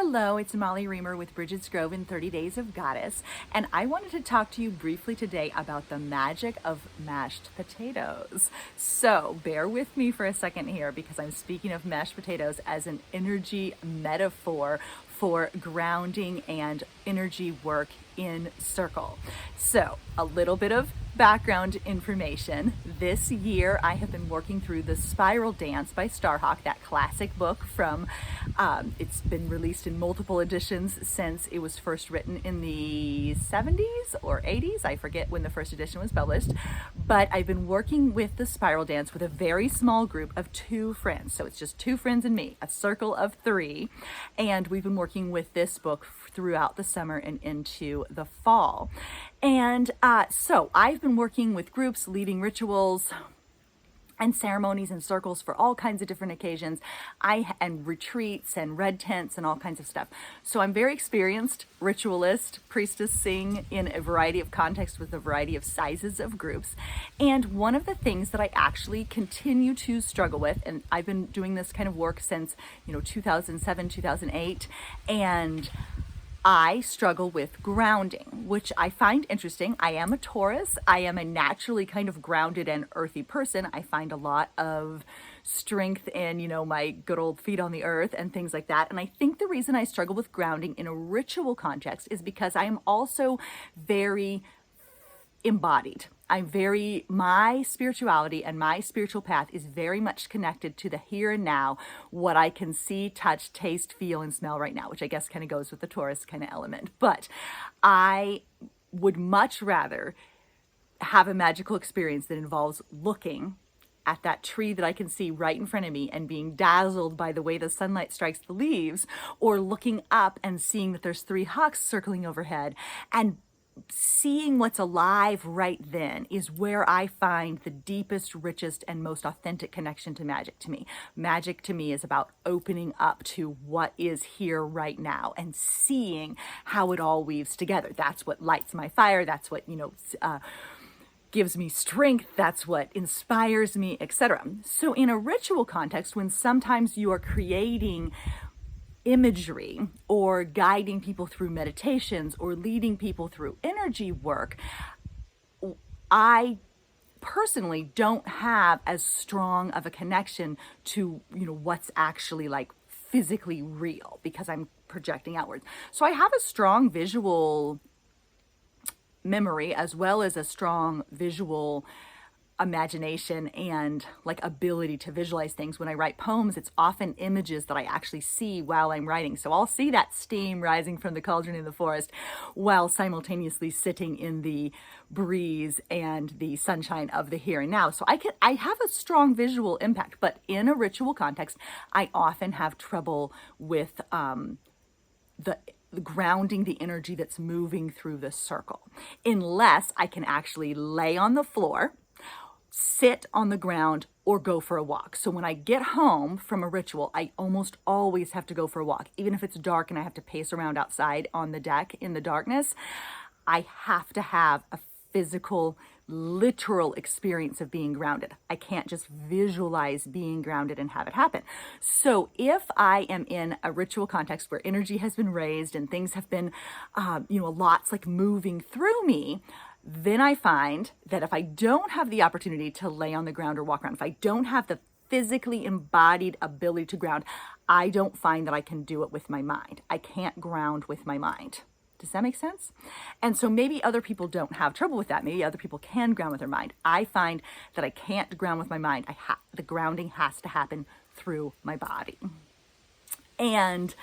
Hello, it's Molly Reamer with Bridget's Grove in 30 Days of Goddess, and I wanted to talk to you briefly today about the magic of mashed potatoes. So bear with me for a second here because I'm speaking of mashed potatoes as an energy metaphor for grounding and energy work in circle. So a little bit of background information. This year I have been working through the Spiral Dance by Starhawk, that classic book from, it's been released in multiple editions since it was first written in the 70s or 80s. I forget when the first edition was published, but I've been working with the Spiral Dance with a very small group of 2 friends. So it's just 2 friends and me, a circle of 3. And we've been working with this book throughout the summer and into the fall. And so I've been working with groups, leading rituals and ceremonies and circles for all kinds of different occasions, and retreats and red tents and all kinds of stuff. So I'm very experienced ritualist, priestessing in a variety of contexts with a variety of sizes of groups. And one of the things that I actually continue to struggle with, and I've been doing this kind of work since 2007, 2008, and I struggle with grounding, which I find interesting. I am a Taurus. I am a naturally kind of grounded and earthy person. I find a lot of strength in, my good old feet on the earth and things like that. And I think the reason I struggle with grounding in a ritual context is because I am also very embodied. My spirituality and my spiritual path is very much connected to the here and now, what I can see, touch, taste, feel, and smell right now, which I guess kind of goes with the Taurus kind of element. But I would much rather have a magical experience that involves looking at that tree that I can see right in front of me and being dazzled by the way the sunlight strikes the leaves, or looking up and seeing that there's 3 hawks circling overhead, and seeing what's alive right then is where I find the deepest, richest, and most authentic connection to magic to me. Magic to me is about opening up to what is here right now and seeing how it all weaves together. That's what lights my fire. That's what, gives me strength. That's what inspires me, etc. So in a ritual context, when sometimes you are creating imagery or guiding people through meditations or leading people through energy work, I personally don't have as strong of a connection to, what's actually like physically real because I'm projecting outwards. So I have a strong visual memory as well as a strong visual imagination and ability to visualize things. When I write poems, it's often images that I actually see while I'm writing. So I'll see that steam rising from the cauldron in the forest while simultaneously sitting in the breeze and the sunshine of the here and now. So I have a strong visual impact, but in a ritual context, I often have trouble with the grounding the energy that's moving through the circle, unless I can actually lay on the floor, sit on the ground, or go for a walk. So when I get home from a ritual, I almost always have to go for a walk. Even if it's dark and I have to pace around outside on the deck in the darkness, I have to have a physical, literal experience of being grounded. I can't just visualize being grounded and have it happen. So if I am in a ritual context where energy has been raised and things have been, lots moving through me, then I find that if I don't have the opportunity to lay on the ground or walk around, if I don't have the physically embodied ability to ground, I don't find that I can do it with my mind. I can't ground with my mind. Does that make sense? And so maybe other people don't have trouble with that. Maybe other people can ground with their mind. I find that I can't ground with my mind. The grounding has to happen through my body. And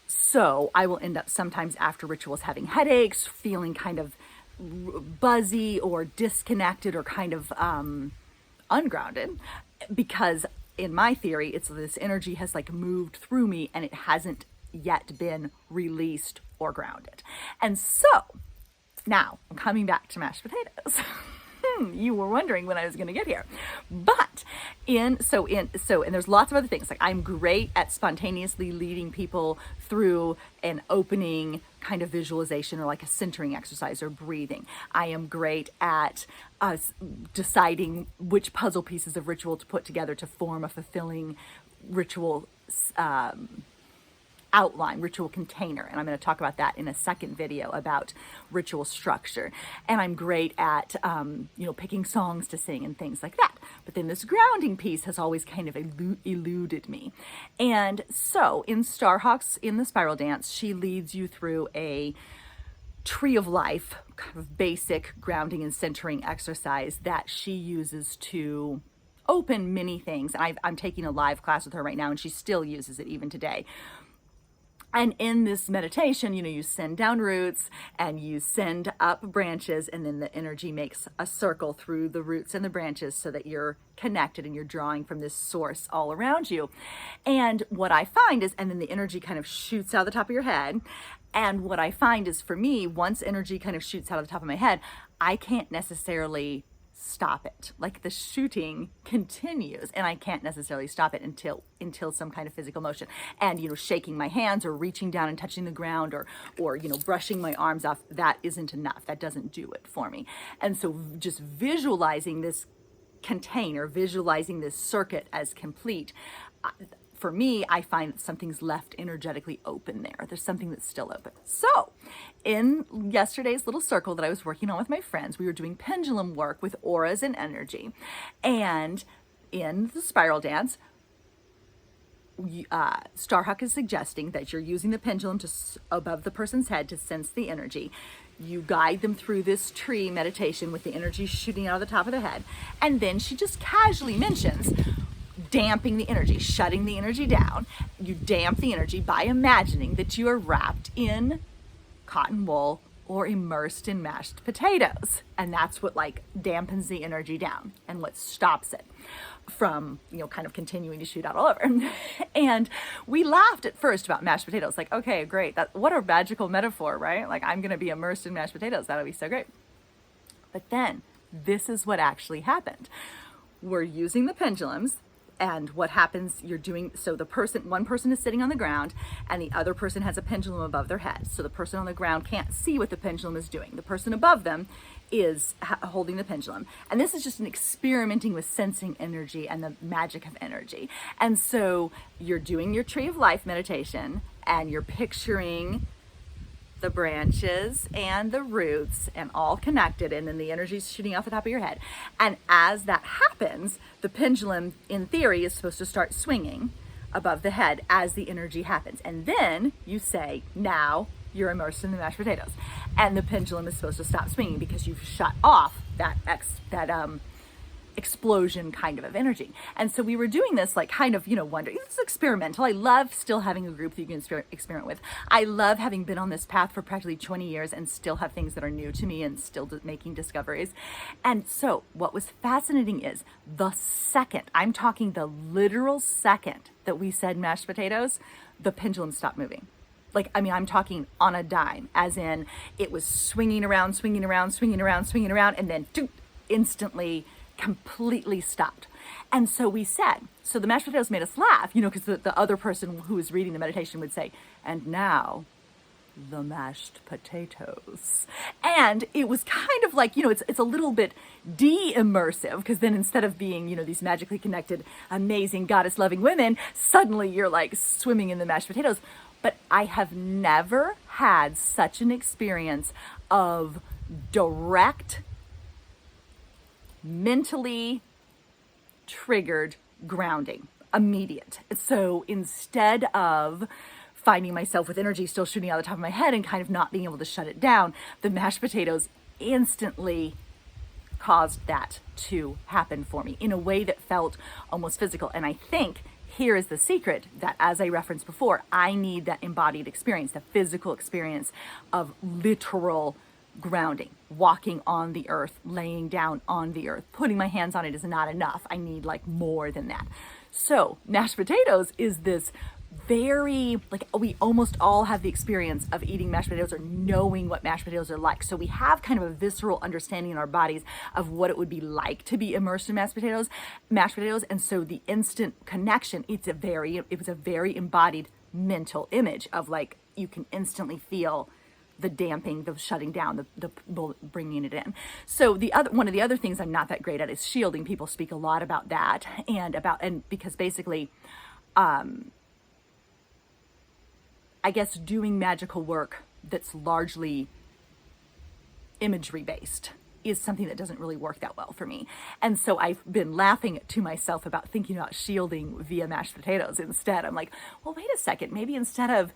so I will end up sometimes after rituals having headaches, feeling kind of buzzy or disconnected or kind of ungrounded, because in my theory, it's this energy has moved through me and it hasn't yet been released or grounded. And so now I'm coming back to mashed potatoes. You were wondering when I was going to get here, but and there's lots of other things. I'm great at spontaneously leading people through an opening kind of visualization or a centering exercise or breathing. I am great at deciding which puzzle pieces of ritual to put together to form a fulfilling ritual outline, ritual container. And I'm going to talk about that in a second video about ritual structure. And I'm great at, picking songs to sing and things like that. But then this grounding piece has always kind of eluded me. And so in Starhawks, in the spiral dance, she leads you through a tree of life, kind of basic grounding and centering exercise that she uses to open many things. I'm taking a live class with her right now, and she still uses it even today. And in this meditation, you send down roots and you send up branches, and then the energy makes a circle through the roots and the branches so that you're connected and you're drawing from this source all around you. And what I find is, and then the energy kind of shoots out of the top of your head. And what I find is, for me, once energy kind of shoots out of the top of my head, I can't necessarily stop it. Like, the shooting continues, and I can't necessarily stop it until some kind of physical motion. And shaking my hands or reaching down and touching the ground or brushing my arms off, that isn't enough. That doesn't do it for me. And so just visualizing this container, visualizing this circuit as complete, for me, I find that something's left energetically open there. There's something that's still open. So in yesterday's little circle that I was working on with my friends, we were doing pendulum work with auras and energy. And in the spiral dance, Starhawk is suggesting that you're using the pendulum above the person's head to sense the energy. You guide them through this tree meditation with the energy shooting out of the top of the head. And then she just casually mentions damping the energy, shutting the energy down. You damp the energy by imagining that you are wrapped in cotton wool or immersed in mashed potatoes. And that's what dampens the energy down and what stops it from, kind of continuing to shoot out all over. And we laughed at first about mashed potatoes. Like, okay, great. What a magical metaphor, right? Like, I'm going to be immersed in mashed potatoes. That'll be so great. But then this is what actually happened. We're using the pendulums. And what happens, so one person is sitting on the ground and the other person has a pendulum above their head. So the person on the ground can't see what the pendulum is doing. The person above them is holding the pendulum. And this is just an experimenting with sensing energy and the magic of energy. And so you're doing your tree of life meditation and you're picturing the branches and the roots and all connected, and then the energy's shooting off the top of your head. And as that happens, the pendulum in theory is supposed to start swinging above the head as the energy happens. And then you say, now you're immersed in the mashed potatoes. And the pendulum is supposed to stop swinging because you've shut off that explosion kind of energy. And so we were doing this wondering, it's experimental. I love still having a group that you can experiment with. I love having been on this path for practically 20 years and still have things that are new to me and still making discoveries. And so what was fascinating is the second, I'm talking the literal second that we said mashed potatoes, the pendulum stopped moving. I'm talking on a dime, as in it was swinging around, and then instantly completely stopped. And so we said, so the mashed potatoes made us laugh, because the other person who was reading the meditation would say, and now the mashed potatoes. And it was kind of it's a little bit de-immersive, because then instead of being, these magically connected, amazing goddess loving women, suddenly you're swimming in the mashed potatoes. But I have never had such an experience of direct, mentally triggered grounding, immediate. So instead of finding myself with energy still shooting out the top of my head and kind of not being able to shut it down, the mashed potatoes instantly caused that to happen for me in a way that felt almost physical. And I think here is the secret, that, as I referenced before, I need that embodied experience, the physical experience of literal grounding, walking on the earth, laying down on the earth. Putting my hands on it is not enough. I need more than that. So mashed potatoes is this very, we almost all have the experience of eating mashed potatoes or knowing what mashed potatoes are like. So we have kind of a visceral understanding in our bodies of what it would be like to be immersed in mashed potatoes. And so the instant connection, it was a very embodied mental image of you can instantly feel the damping, the shutting down, the bringing it in. So one of the other things I'm not that great at is shielding. People speak a lot about that and because basically, I guess, doing magical work that's largely imagery based is something that doesn't really work that well for me. And so I've been laughing to myself about thinking about shielding via mashed potatoes instead. I'm like, well, wait a second, maybe instead of,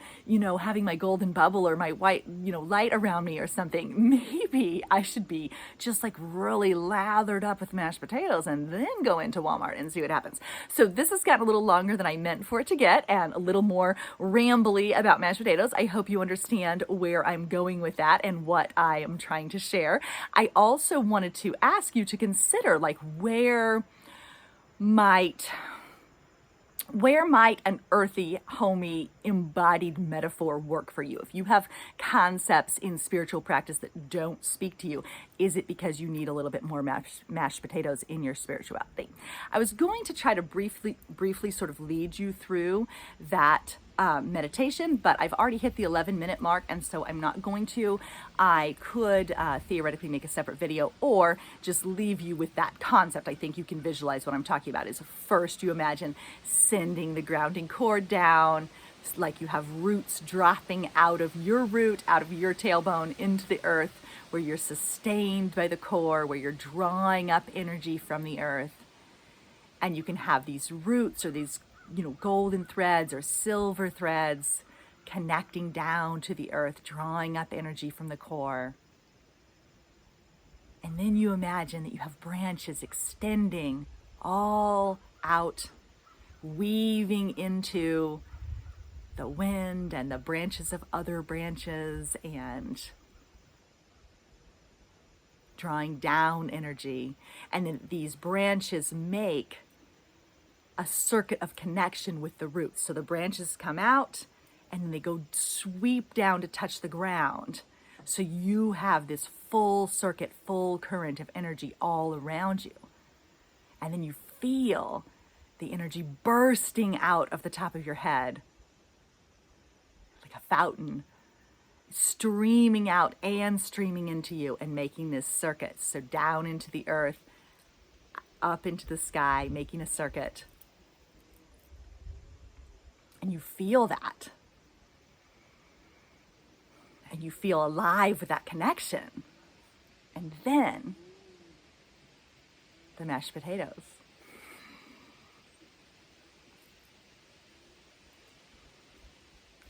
having my golden bubble or my white, light around me or something, maybe I should be just like really lathered up with mashed potatoes and then go into Walmart and see what happens. So this has gotten a little longer than I meant for it to get and a little more rambly about mashed potatoes. I hope you understand where I'm going with that and what I am trying to share. I also wanted to ask you to consider, like, where might an earthy, homey, embodied metaphor work for you? If you have concepts in spiritual practice that don't speak to you, is it because you need a little bit more mashed potatoes in your spirituality? I was going to try to briefly sort of lead you through that meditation, but I've already hit the 11-minute mark, and so I'm not going to. I could theoretically make a separate video or just leave you with that concept. I think you can visualize what I'm talking about. Is first you imagine sending the grounding cord down, like you have roots dropping out of your root, out of your tailbone into the earth, where you're sustained by the core, where you're drawing up energy from the earth. And you can have these roots or these golden threads or silver threads connecting down to the earth, drawing up energy from the core. And then you imagine that you have branches extending all out, weaving into the wind and the branches of other branches and drawing down energy. And then these branches make a circuit of connection with the roots. So the branches come out and then they go sweep down to touch the ground. So you have this full circuit, full current of energy all around you. And then you feel the energy bursting out of the top of your head like a fountain, streaming out and streaming into you and making this circuit. So down into the earth, up into the sky, making a circuit. And you feel that. And you feel alive with that connection. And then the mashed potatoes.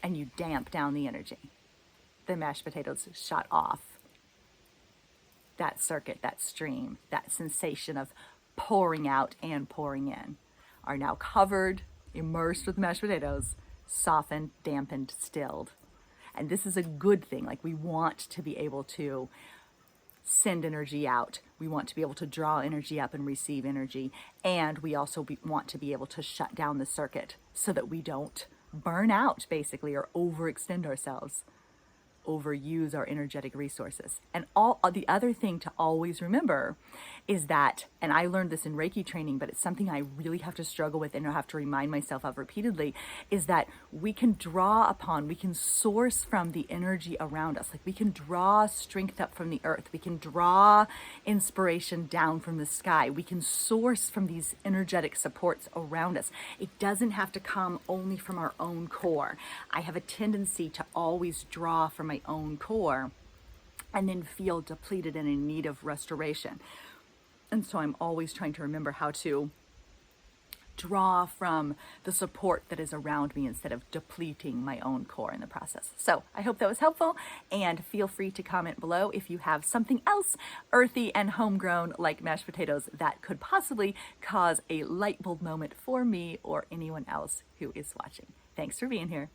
And you damp down the energy. The mashed potatoes shut off that circuit, that stream, that sensation of pouring out and pouring in, are now covered, immersed with mashed potatoes, softened, dampened, stilled. And this is a good thing. Like, we want to be able to send energy out. We want to be able to draw energy up and receive energy. And we also want to be able to shut down the circuit so that we don't burn out, basically, or overextend ourselves, overuse our energetic resources. And the other thing to always remember is that, and I learned this in Reiki training, but it's something I really have to struggle with and I have to remind myself of repeatedly, is that we can source from the energy around us. Like, we can draw strength up from the earth. We can draw inspiration down from the sky. We can source from these energetic supports around us. It doesn't have to come only from our own core. I have a tendency to always draw from my own core and then feel depleted and in need of restoration. And so I'm always trying to remember how to draw from the support that is around me instead of depleting my own core in the process. So I hope that was helpful, and feel free to comment below if you have something else earthy and homegrown like mashed potatoes that could possibly cause a light bulb moment for me or anyone else who is watching. Thanks for being here.